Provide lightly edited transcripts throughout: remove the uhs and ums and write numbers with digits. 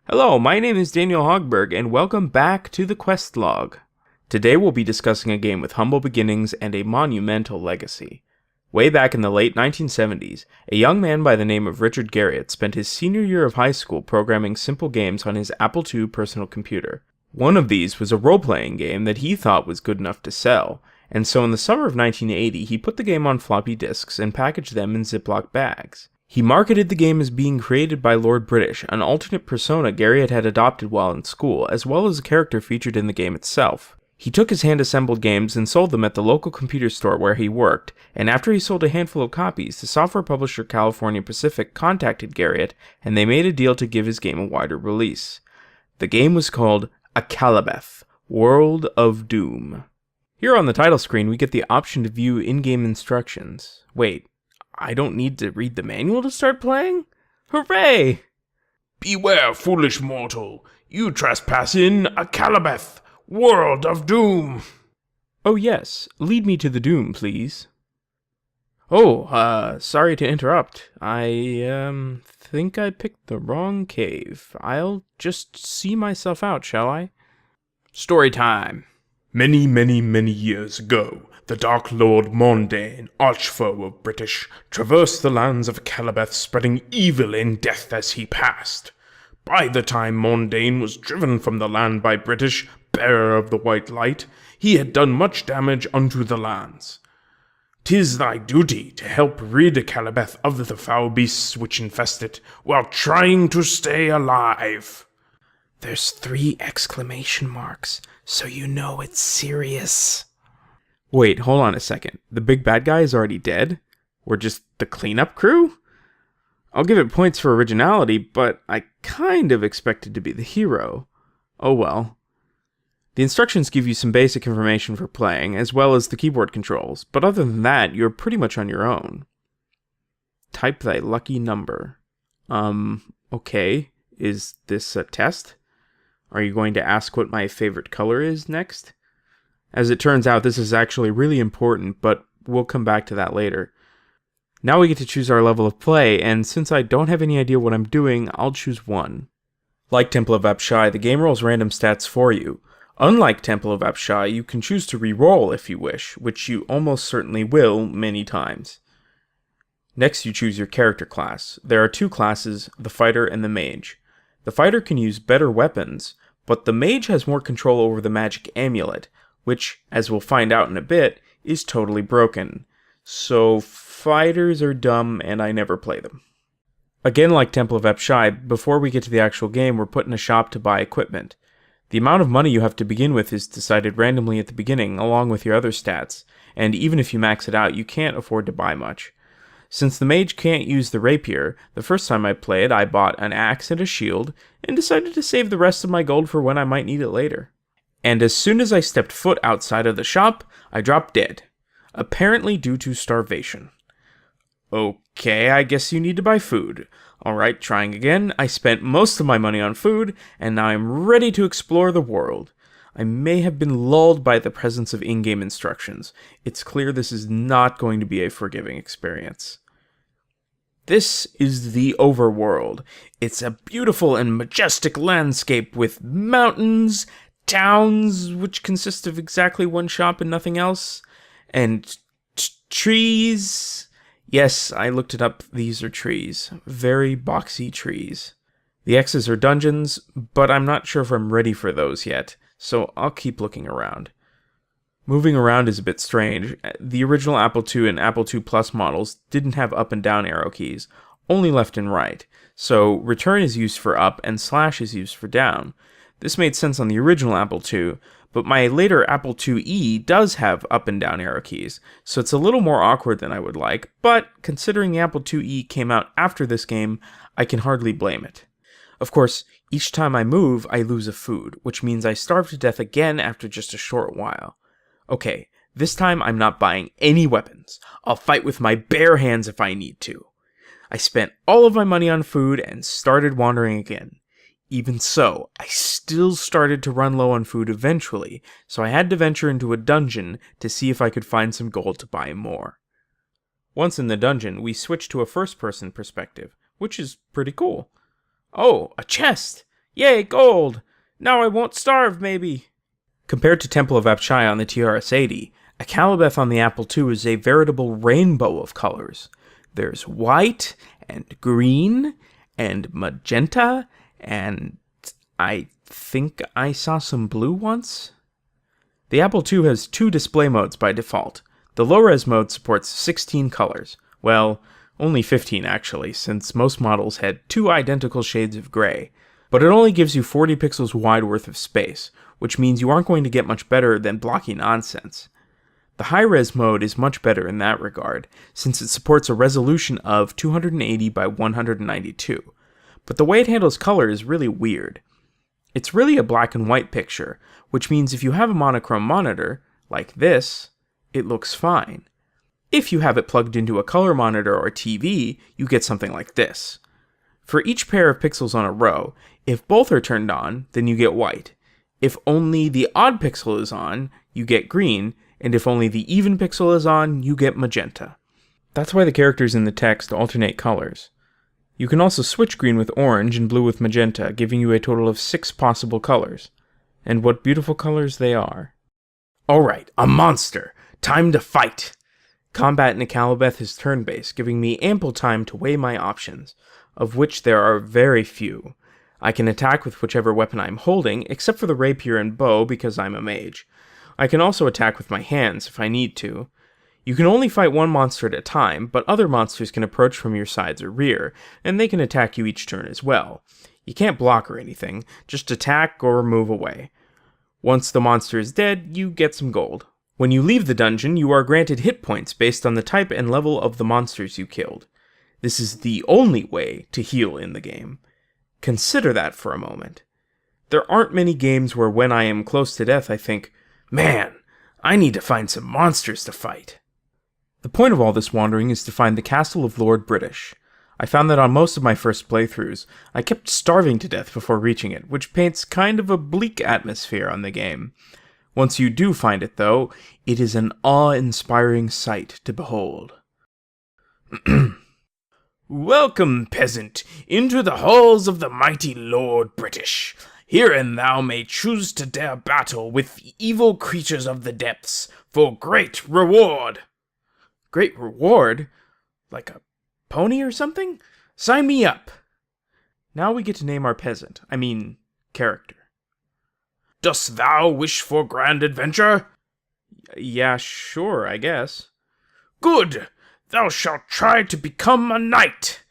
Hello, my name is Daniel Hogberg, and welcome back to the Quest Log. Today we'll be discussing a game with humble beginnings and a monumental legacy. Way back in the late 1970s, a young man by the name of Richard Garriott spent his senior year of high school programming simple games on his Apple II personal computer. One of these was a role-playing game that he thought was good enough to sell, and so in the summer of 1980 he put the game on floppy disks and packaged them in Ziploc bags. He marketed the game as being created by Lord British, an alternate persona Garriott had adopted while in school, as well as a character featured in the game itself. He took his hand-assembled games and sold them at the local computer store where he worked, and after he sold a handful of copies, the software publisher California Pacific contacted Garriott, and they made a deal to give his game a wider release. The game was called Akalabeth, World of Doom. Here on the title screen, we get the option to view in-game instructions. Wait, I don't need to read the manual to start playing? Hooray! Beware, foolish mortal, you trespass in Akalabeth, World of Doom. Oh yes, lead me to the doom, please. Oh, sorry to interrupt. I, think I picked the wrong cave. I'll just see myself out, shall I? Story time. Many, many, many years ago, the Dark Lord Mondain, archfoe of British, traversed the lands of Akalabeth, spreading evil and death as he passed. By the time Mondain was driven from the land by British, bearer of the white light, he had done much damage unto the lands. 'Tis thy duty to help rid Akalabeth of the foul beasts which infest it, while trying to stay alive. There's 3 exclamation marks, so you know it's serious. Wait, hold on a second. The big bad guy is already dead? We're just the cleanup crew? I'll give it points for originality, but I kind of expected to be the hero. Oh well. The instructions give you some basic information for playing, as well as the keyboard controls, but other than that, you're pretty much on your own. Type thy lucky number. Okay. Is this a test? Are you going to ask what my favorite color is next? As it turns out, this is actually really important, but we'll come back to that later. Now we get to choose our level of play, and since I don't have any idea what I'm doing, I'll choose 1. Like Temple of Apshai, the game rolls random stats for you. Unlike Temple of Apshai, you can choose to re-roll if you wish, which you almost certainly will many times. Next, you choose your character class. There are 2 classes, the fighter and the mage. The fighter can use better weapons, but the mage has more control over the magic amulet, which, as we'll find out in a bit, is totally broken. So fighters are dumb and I never play them. Again, like Temple of Apshai, before we get to the actual game, we're put in a shop to buy equipment. The amount of money you have to begin with is decided randomly at the beginning, along with your other stats, and even if you max it out, you can't afford to buy much. Since the mage can't use the rapier, the first time I played, I bought an axe and a shield, and decided to save the rest of my gold for when I might need it later. And as soon as I stepped foot outside of the shop, I dropped dead. Apparently due to starvation. Okay, I guess you need to buy food. Alright, trying again, I spent most of my money on food, and now I'm ready to explore the world. I may have been lulled by the presence of in-game instructions. It's clear this is not going to be a forgiving experience. This is the Overworld. It's a beautiful and majestic landscape with mountains, towns, which consist of exactly 1 shop and nothing else, and trees. Yes, I looked it up. These are trees. Very boxy trees. The X's are dungeons, but I'm not sure if I'm ready for those yet, so I'll keep looking around. Moving around is a bit strange. The original Apple II and Apple II Plus models didn't have up and down arrow keys, only left and right, so return is used for up and slash is used for down. This made sense on the original Apple II, but my later Apple IIe does have up and down arrow keys, so it's a little more awkward than I would like, but considering the Apple IIe came out after this game, I can hardly blame it. Of course, each time I move, I lose a food, which means I starve to death again after just a short while. Okay, this time I'm not buying any weapons. I'll fight with my bare hands if I need to. I spent all of my money on food and started wandering again. Even so, I still started to run low on food eventually, so I had to venture into a dungeon to see if I could find some gold to buy more. Once in the dungeon, we switch to a first-person perspective, which is pretty cool. Oh, a chest! Yay, gold! Now I won't starve, maybe! Compared to Temple of Apshai on the TRS-80, Akalabeth on the Apple II is a veritable rainbow of colors. There's white, and green, and magenta, and I think I saw some blue once? The Apple II has 2 display modes by default. The low-res mode supports 16 colors. Well, only 15 actually, since most models had 2 identical shades of gray. But it only gives you 40 pixels wide worth of space, which means you aren't going to get much better than blocky nonsense. The high-res mode is much better in that regard, since it supports a resolution of 280 by 192. But the way it handles color is really weird. It's really a black and white picture, which means if you have a monochrome monitor, like this, it looks fine. If you have it plugged into a color monitor or TV, you get something like this. For each pair of pixels on a row, if both are turned on, then you get white. If only the odd pixel is on, you get green, and if only the even pixel is on, you get magenta. That's why the characters in the text alternate colors. You can also switch green with orange and blue with magenta, giving you a total of 6 possible colors. And what beautiful colors they are. Alright, a monster! Time to fight! Combat in Akalabeth is turn-based, giving me ample time to weigh my options, of which there are very few. I can attack with whichever weapon I'm holding, except for the rapier and bow because I'm a mage. I can also attack with my hands if I need to. You can only fight one monster at a time, but other monsters can approach from your sides or rear, and they can attack you each turn as well. You can't block or anything, just attack or move away. Once the monster is dead, you get some gold. When you leave the dungeon, you are granted hit points based on the type and level of the monsters you killed. This is the only way to heal in the game. Consider that for a moment. There aren't many games where when I am close to death I think, man, I need to find some monsters to fight. The point of all this wandering is to find the castle of Lord British. I found that on most of my first playthroughs, I kept starving to death before reaching it, which paints kind of a bleak atmosphere on the game. Once you do find it, though, it is an awe-inspiring sight to behold. Welcome, peasant, into the halls of the mighty Lord British. Herein thou may choose to dare battle with the evil creatures of the depths, for great reward. Great reward? Like a pony or something? Sign me up! Now we get to name our peasant. Character. Dost thou wish for grand adventure? Yeah, sure, I guess. Good! Thou shalt try to become a knight.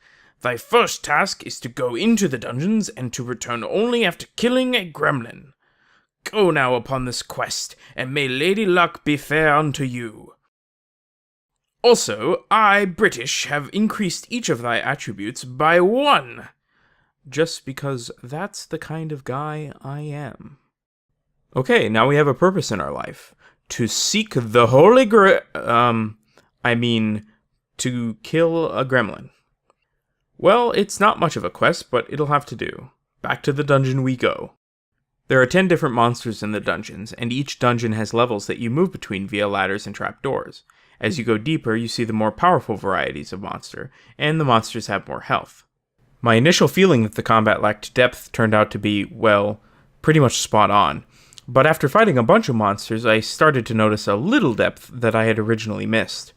Thy first task is to go into the dungeons and to return only after killing a gremlin. Go now upon this quest, and may Lady Luck be fair unto you. Also, I, British, have increased each of thy attributes by 1. Just because that's the kind of guy I am. Okay, now we have a purpose in our life. To seek the Holy to kill a gremlin. Well, it's not much of a quest, but it'll have to do. Back to the dungeon we go. There are 10 different monsters in the dungeons, and each dungeon has levels that you move between via ladders and trapdoors. As you go deeper, you see the more powerful varieties of monster, and the monsters have more health. My initial feeling that the combat lacked depth turned out to be, well, pretty much spot on. But after fighting a bunch of monsters, I started to notice a little depth that I had originally missed.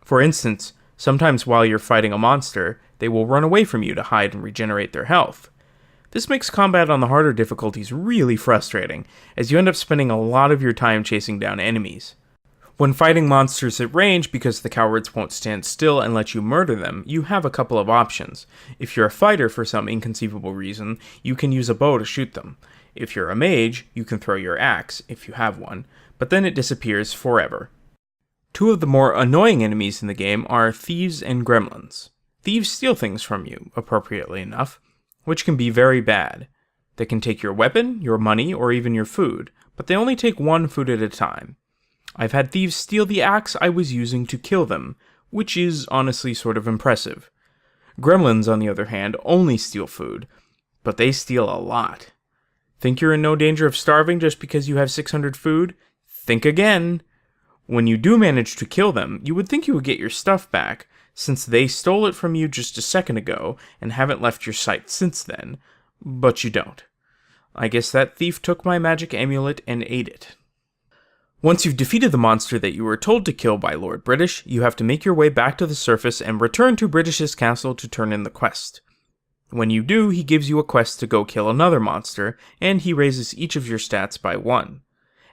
For instance, sometimes while you're fighting a monster, they will run away from you to hide and regenerate their health. This makes combat on the harder difficulties really frustrating, as you end up spending a lot of your time chasing down enemies. When fighting monsters at range, because the cowards won't stand still and let you murder them, you have a couple of options. If you're a fighter for some inconceivable reason, you can use a bow to shoot them. If you're a mage, you can throw your axe, if you have one, but then it disappears forever. 2 of the more annoying enemies in the game are thieves and gremlins. Thieves steal things from you, appropriately enough, which can be very bad. They can take your weapon, your money, or even your food, but they only take 1 food at a time. I've had thieves steal the axe I was using to kill them, which is honestly sort of impressive. Gremlins, on the other hand, only steal food, but they steal a lot. Think you're in no danger of starving just because you have 600 food? Think again! When you do manage to kill them, you would think you would get your stuff back, since they stole it from you just a second ago and haven't left your sight since then, but you don't. I guess that thief took my magic amulet and ate it. Once you've defeated the monster that you were told to kill by Lord British, you have to make your way back to the surface and return to British's castle to turn in the quest. When you do, he gives you a quest to go kill another monster, and he raises each of your stats by 1.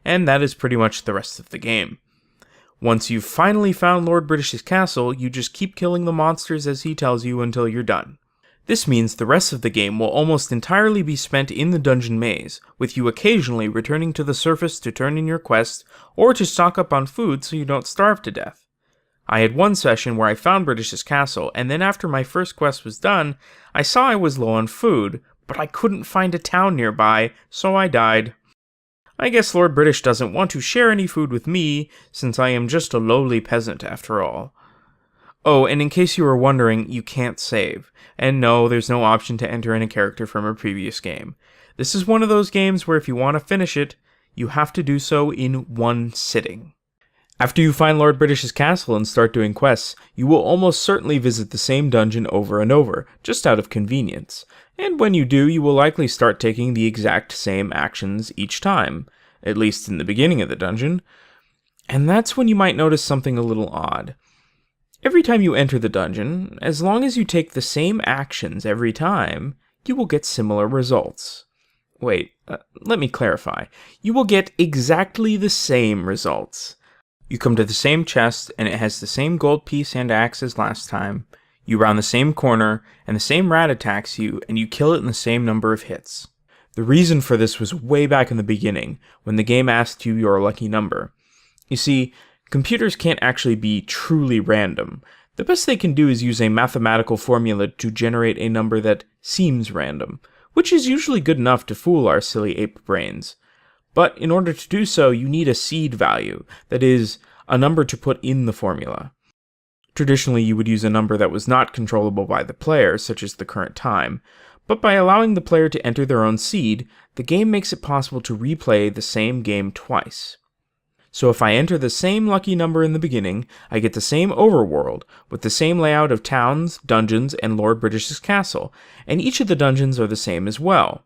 And that is pretty much the rest of the game. Once you've finally found Lord British's castle, you just keep killing the monsters as he tells you until you're done. This means the rest of the game will almost entirely be spent in the dungeon maze, with you occasionally returning to the surface to turn in your quest, or to stock up on food so you don't starve to death. I had one session where I found British's castle, and then after my first quest was done, I saw I was low on food, but I couldn't find a town nearby, so I died. I guess Lord British doesn't want to share any food with me, since I am just a lowly peasant after all. Oh, and in case you were wondering, you can't save. And no, there's no option to enter in a character from a previous game. This is one of those games where if you want to finish it, you have to do so in one sitting. After you find Lord British's castle and start doing quests, you will almost certainly visit the same dungeon over and over, just out of convenience. And when you do, you will likely start taking the exact same actions each time, at least in the beginning of the dungeon. And that's when you might notice something a little odd. Every time you enter the dungeon, as long as you take the same actions every time, you will get similar results. Wait, let me clarify. You will get exactly the same results. You come to the same chest, and it has the same gold piece and axe as last time. You round the same corner, and the same rat attacks you, and you kill it in the same number of hits. The reason for this was way back in the beginning, when the game asked you your lucky number. You see, computers can't actually be truly random. The best they can do is use a mathematical formula to generate a number that seems random, which is usually good enough to fool our silly ape brains. But in order to do so, you need a seed value, that is, a number to put in the formula. Traditionally, you would use a number that was not controllable by the player, such as the current time, but by allowing the player to enter their own seed, the game makes it possible to replay the same game twice. So if I enter the same lucky number in the beginning, I get the same overworld, with the same layout of towns, dungeons, and Lord British's castle, and each of the dungeons are the same as well.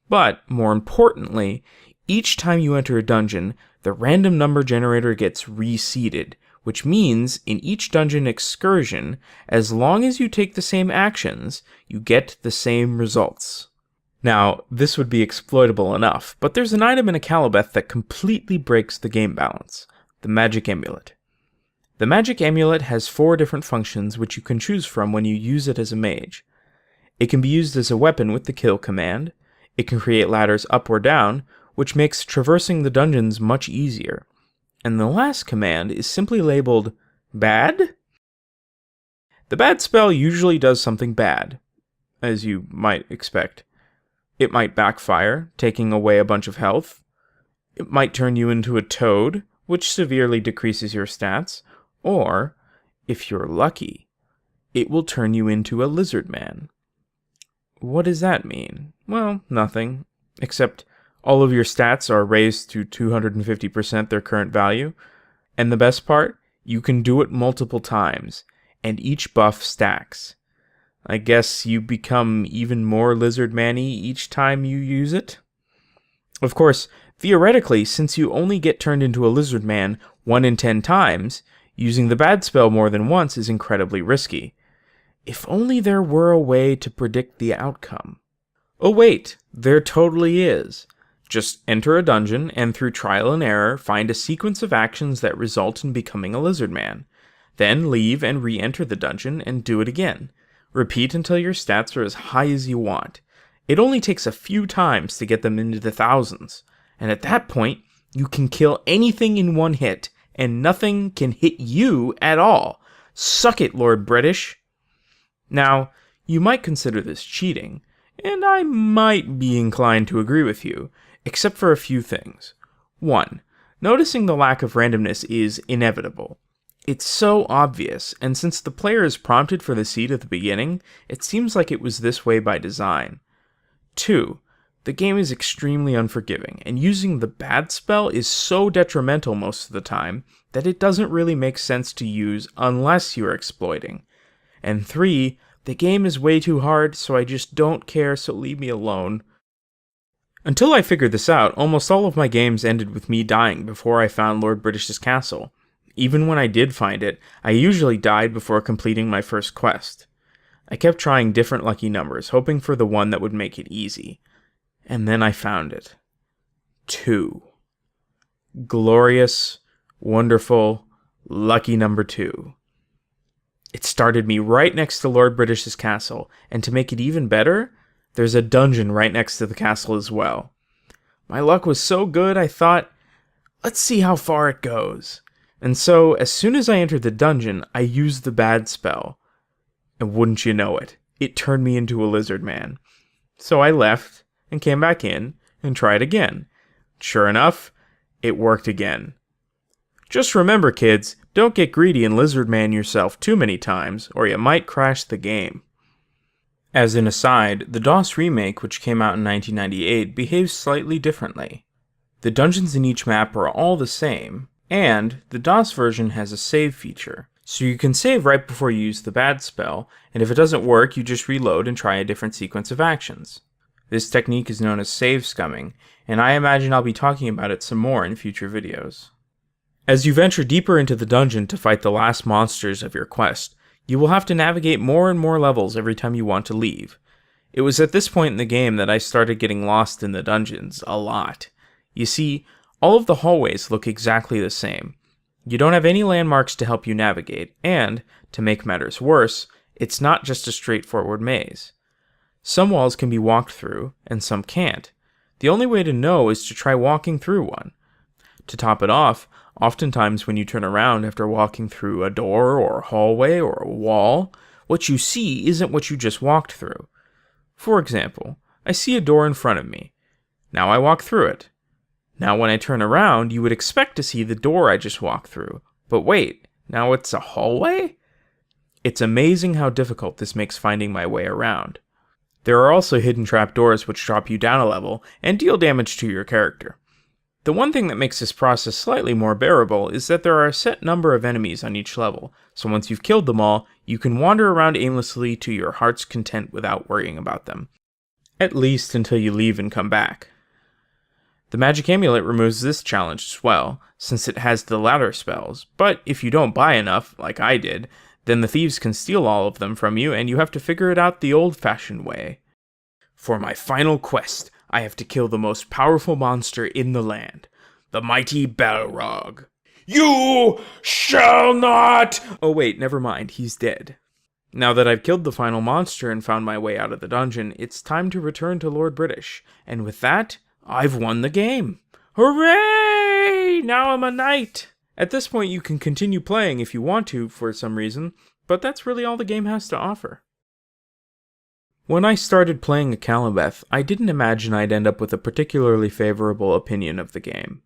But, more importantly, each time you enter a dungeon, the random number generator gets reseeded, which means in each dungeon excursion, as long as you take the same actions, you get the same results. Now, this would be exploitable enough, but there's an item in Akalabeth that completely breaks the game balance: the magic amulet. The magic amulet has 4 different functions which you can choose from when you use it as a mage. It can be used as a weapon with the kill command, it can create ladders up or down, which makes traversing the dungeons much easier. And the last command is simply labeled bad? The bad spell usually does something bad, as you might expect. It might backfire, taking away a bunch of health. It might turn you into a toad, which severely decreases your stats. Or, if you're lucky, it will turn you into a lizard man. What does that mean? Well, nothing, except all of your stats are raised to 250% their current value. And the best part? You can do it multiple times, and each buff stacks. I guess you become even more lizard man-y each time you use it? Of course, theoretically, since you only get turned into a lizard man 1 in 10 times, using the bad spell more than once is incredibly risky. If only there were a way to predict the outcome. Oh wait, there totally is. Just enter a dungeon and through trial and error find a sequence of actions that result in becoming a lizard man. Then leave and re-enter the dungeon and do it again. Repeat until your stats are as high as you want. It only takes a few times to get them into the thousands. And at that point, you can kill anything in one hit, and nothing can hit you at all. Suck it, Lord British! Now, you might consider this cheating, and I might be inclined to agree with you, except for a few things. 1. Noticing the lack of randomness is inevitable. It's so obvious, and since the player is prompted for the seed at the beginning, it seems like it was this way by design. 2. The game is extremely unforgiving, and using the bad spell is so detrimental most of the time that it doesn't really make sense to use unless you're exploiting. And 3. The game is way too hard, so I just don't care, so leave me alone. Until I figured this out, almost all of my games ended with me dying before I found Lord British's castle. Even when I did find it, I usually died before completing my first quest. I kept trying different lucky numbers, hoping for the one that would make it easy. And then I found it. 2. Glorious, wonderful, lucky number 2. It started me right next to Lord British's castle, and to make it even better, there's a dungeon right next to the castle as well. My luck was so good, I thought, let's see how far it goes. And so, as soon as I entered the dungeon, I used the bad spell. And wouldn't you know it, it turned me into a lizard man. So I left, and came back in, and tried again. Sure enough, it worked again. Just remember, kids, don't get greedy and lizard man yourself too many times, or you might crash the game. As an aside, the DOS remake, which came out in 1998, behaves slightly differently. The dungeons in each map are all the same, and the DOS version has a save feature, so you can save right before you use the bad spell, and if it doesn't work, you just reload and try a different sequence of actions. This technique is known as save scumming, and I imagine I'll be talking about it some more in future videos. As you venture deeper into the dungeon to fight the last monsters of your quest, you will have to navigate more and more levels every time you want to leave. It was at this point in the game that I started getting lost in the dungeons a lot. You see, all of the hallways look exactly the same. You don't have any landmarks to help you navigate, and, to make matters worse, it's not just a straightforward maze. Some walls can be walked through, and some can't. The only way to know is to try walking through one. To top it off, oftentimes when you turn around after walking through a door or a hallway or a wall, what you see isn't what you just walked through. For example, I see a door in front of me. Now I walk through it. Now when I turn around, you would expect to see the door I just walked through. But wait, now it's a hallway? It's amazing how difficult this makes finding my way around. There are also hidden trapdoors which drop you down a level and deal damage to your character. The one thing that makes this process slightly more bearable is that there are a set number of enemies on each level, so once you've killed them all, you can wander around aimlessly to your heart's content without worrying about them. At least until you leave and come back. The magic amulet removes this challenge as well, since it has the ladder spells, but if you don't buy enough, like I did, then the thieves can steal all of them from you and you have to figure it out the old-fashioned way. For my final quest, I have to kill the most powerful monster in the land, the mighty Balrog. You shall not! Oh wait, never mind, he's dead. Now that I've killed the final monster and found my way out of the dungeon, it's time to return to Lord British, and with that, I've won the game. Hooray! Now I'm a knight! At this point you can continue playing if you want to for some reason, but that's really all the game has to offer. When I started playing Akalabeth, I didn't imagine I'd end up with a particularly favorable opinion of the game.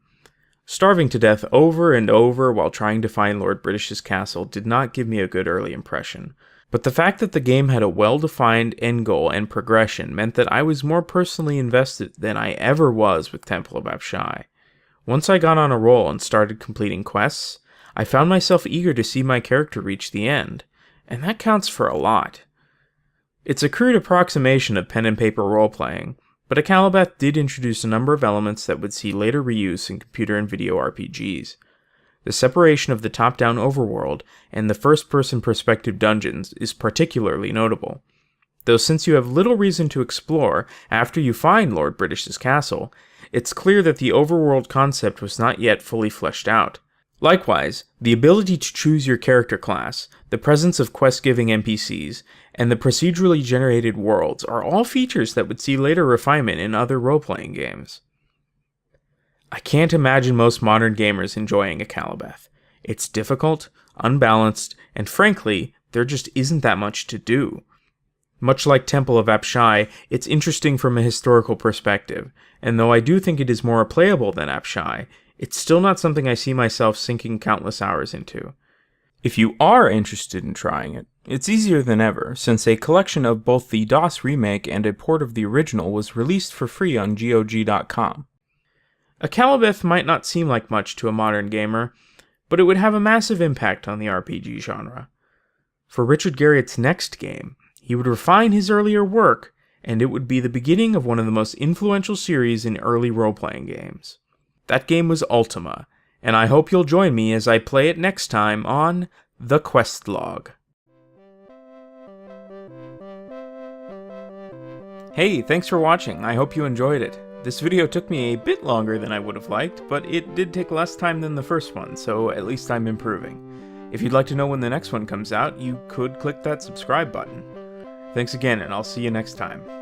Starving to death over and over while trying to find Lord British's castle did not give me a good early impression, but the fact that the game had a well-defined end goal and progression meant that I was more personally invested than I ever was with Temple of Apshai. Once I got on a roll and started completing quests, I found myself eager to see my character reach the end, and that counts for a lot. It's a crude approximation of pen and paper role-playing, but Akalabeth did introduce a number of elements that would see later reuse in computer and video RPGs. The separation of the top-down overworld and the first-person perspective dungeons is particularly notable, though since you have little reason to explore after you find Lord British's castle, it's clear that the overworld concept was not yet fully fleshed out. Likewise, the ability to choose your character class, the presence of quest-giving NPCs, and the procedurally generated worlds are all features that would see later refinement in other role-playing games. I can't imagine most modern gamers enjoying Akalabeth. It's difficult, unbalanced, and frankly, there just isn't that much to do. Much like Temple of Apshai, it's interesting from a historical perspective, and though I do think it is more playable than Apshai, it's still not something I see myself sinking countless hours into. If you are interested in trying it, it's easier than ever, since a collection of both the DOS remake and a port of the original was released for free on GOG.com. Akalabeth might not seem like much to a modern gamer, but it would have a massive impact on the RPG genre. For Richard Garriott's next game, he would refine his earlier work and it would be the beginning of one of the most influential series in early role-playing games. That game was Ultima, and I hope you'll join me as I play it next time on The Quest Log. Hey, thanks for watching. I hope you enjoyed it. This video took me a bit longer than I would have liked, but it did take less time than the first one, so at least I'm improving. If you'd like to know when the next one comes out, you could click that subscribe button. Thanks again, and I'll see you next time.